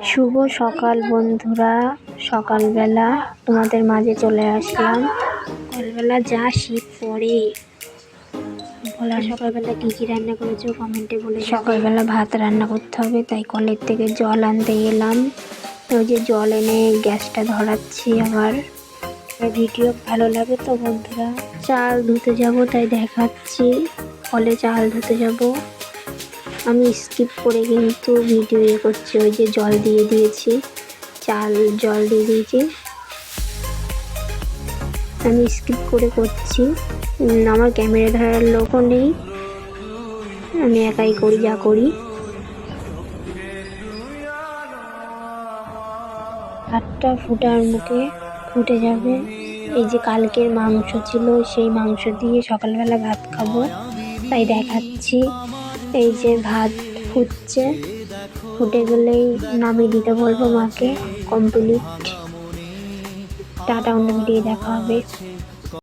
শুভ সকাল বন্ধুরা, সকালবেলা তোমাদের মাঝে চলে আসলাম। সকালবেলা যা শীত পড়ে, বলা সকালবেলা কী কী রান্না করেছো কমেন্টে বলে। সকালবেলা ভাত রান্না করতে হবে, তাই কলের থেকে জল আনতে গেলাম। ওই যে জল এনে গ্যাসটা ধরাচ্ছি। আবার ভিডিও ভালো লাগে তো বন্ধুরা। চাল ধুতে যাব, তাই দেখাচ্ছি। কলে চাল ধুতে যাব, আমি স্কিপ করে কিন্তু ভিডিও করছি। ওই যে জল দিয়ে দিয়েছি, জল দিয়ে দিয়েছি, আমি স্কিপ করে করছি। আমার ক্যামেরা ধরার লোকও নেই, আমি একাই করি যা করি। ভাতটা ফুটার মুখে ফুটে যাবে। এই যে কালকের মাংস ছিল, সেই মাংস দিয়ে সকালবেলা ভাত খাবো, তাই দেখাচ্ছি। এই যে ভাত ফুটছে, ফুটে গেলেই নামিয়ে দিতে বলবো মাকে। কমপ্লিট। টাটা, অন্য ভিডিও দেখা হবে।